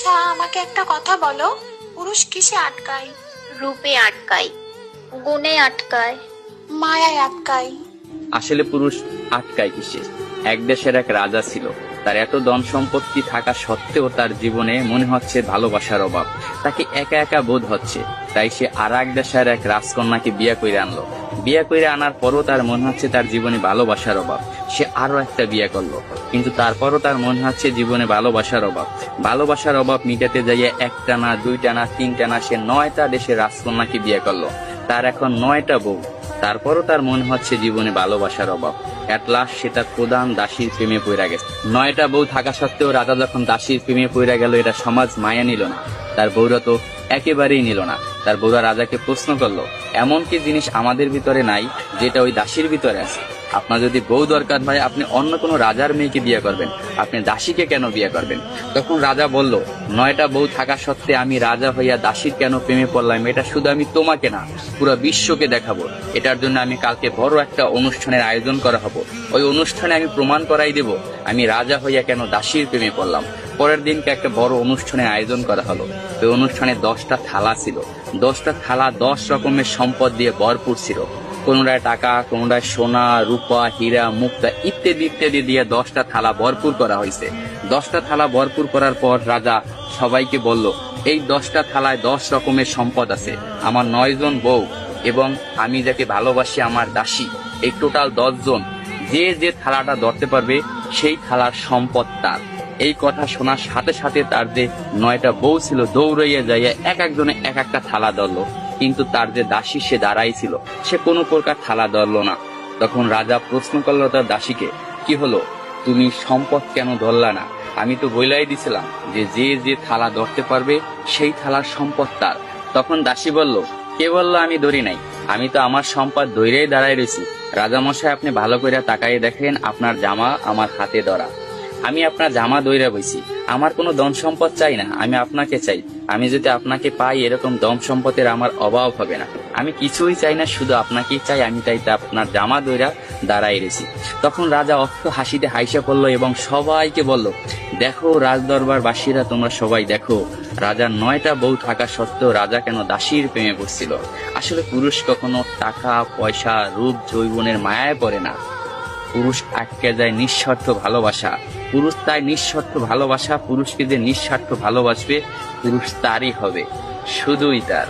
আচ্ছা, আমাকে একটা কথা বলো, পুরুষ কিসে আটকায়? রূপে আটকায়, গুণে আটকায়। মায়ায় আটকায়। আসলে পুরুষ আটকায় কিসে? এক দেশের এক রাজা ছিল। তার এত ধন সম্পত্তি থাকা সত্ত্বেও তার জীবনে মনে হচ্ছে ভালোবাসার অভাব। তাকে একা একা বোধ হচ্ছে। তাই সে আর এক দেশের এক রাজকন্যাকে বিয়ে করে আনলো। বিয়ে করে আনার পরও তার মনে হচ্ছে তার জীবনে ভালোবাসার অভাব। সে আরো একটা বিয়ে করলো, কিন্তু তারপরও তার মনে হচ্ছে জীবনে ভালোবাসার অভাব। ভালোবাসার অভাব মিটাতে যাইয়ে একটা না, দুইটা না, তিনটা না, সে 9টা দেশের রাজকন্যাকে বিয়ে করলো। তার এখন 9টা বউ। তারপরও তার মনে হচ্ছে জীবনে ভালোবাসার অভাব। এট লাস্ট সে তার প্রধান দাসীর প্রেমে পড়ে গেছে। 9টা বউ থাকা সত্ত্বেও রাজা যখন দাসীর প্রেমে পড়ে গেল, এটা সমাজ মায়া নিল না। তার বউরা তো একেবারেই নিল না। তার বউরা রাজাকে প্রশ্ন করলো, এমন কি জিনিস আমাদের ভিতরে নাই যেটা ওই দাসীর ভিতরে আছে? আপনার যদি বউ দরকার হয়, আপনি অন্য কোনো রাজার মেয়েকে বিয়ে করবেন, আপনি দাসীকে কেন বিয়ে করবেন? তখন রাজা বলল, 9টা বউ থাকা সত্ত্বে আমি রাজা হইয়া দাসীর কেন প্রেমে পড়লাম, এটা শুধু আমি তোমাকে না, পুরো বিশ্বকে দেখাবো। এটার জন্য আমি কালকে বড় একটা অনুষ্ঠানের আয়োজন করা হবো। ওই অনুষ্ঠানে আমি প্রমাণ করাই দেব আমি রাজা হইয়া কেন দাসীর প্রেমে পড়লাম। পরের দিনকে একটা বড় অনুষ্ঠানের আয়োজন করা হলো। ওই অনুষ্ঠানে 10টা থালা ছিল। 10টা থালা 10 রকমের সম্পদ দিয়ে ভরপুর ছিল। কোনোটায় টাকা, কোনোটায় সোনা, রূপা, হীরা, মুক্তা ইত্যাদি ইত্যাদি দিয়ে 10টা থালা ভরপুর করা হয়েছে। 10টা থালা ভরপুর করার পর রাজা সবাইকে বলল, এই 10টা থালায় 10 রকমের সম্পদ আছে। আমার 9 জন বউ এবং আমি যাকে ভালোবাসি আমার দাসী, এই টোটাল 10 জন, যে যে থালাটা ধরতে পারবে সেই থালার সম্পদ তার। এই কথা শোনার সাথে সাথে তার যে 9টা বউ ছিল দৌড়াইয়া যাইয়া এক একজনে এক একটা থালা ধরলো, কিন্তু তার যে দাসী সে দাঁড়াই ছিল, সে কোনো প্রকার থালা ধরলো না। তখন রাজা প্রশ্ন করলো তার দাসীকে, কি হলো, তুমি সম্পদ কেন ধরলা না? আমি তো বইলাই দিছিলাম যে যে যে থালা ধরতে পারবে সেই থালার সম্পদ তার। তখন দাসী বলল, কে বললো আমি ধরি নাই? আমি তো আমার সম্পদ ধইরেই দাঁড়াই রয়েছি। রাজামশাই, আপনি ভালো করে তাকাইয়ে দেখেন, আপনার জামা আমার হাতে ধরা। আমি আপনার জামা দইরা বইছি। আমার কোনো ধন সম্পদ চাই না, আমি আপনাকে চাই। আমি যদি আপনাকে পাই, এরকম ধন সম্পদের আমার অভাব হবে না। আমি কিছুই চাই না, শুধু আপনাকেই চাই। আমি তাই আপনার জামা দইরা দাঁড়াই রেছি। তখন রাজা অর্থ হাসিতে হাইসা পড়লো এবং সবাইকে বলল, দেখো রাজদরবার বাসীরা, তোমরা সবাই দেখো, রাজার 9টা বউ থাকা সত্ত্বেও রাজা কেন দাসীর প্রেমে পড়ছিল। আসলে পুরুষ কখনো টাকা, পয়সা, রূপ, যৌবনের মায়ায় পড়ে না। পুরুষ আটকে যায় নিঃস্বার্থ ভালোবাসা। পুরুষ তাই নিঃস্বার্থ ভালোবাসা। পুরুষকে যে নিঃস্বার্থ ভালোবাসবে, পুরুষ তারই হবে, শুধুই তার।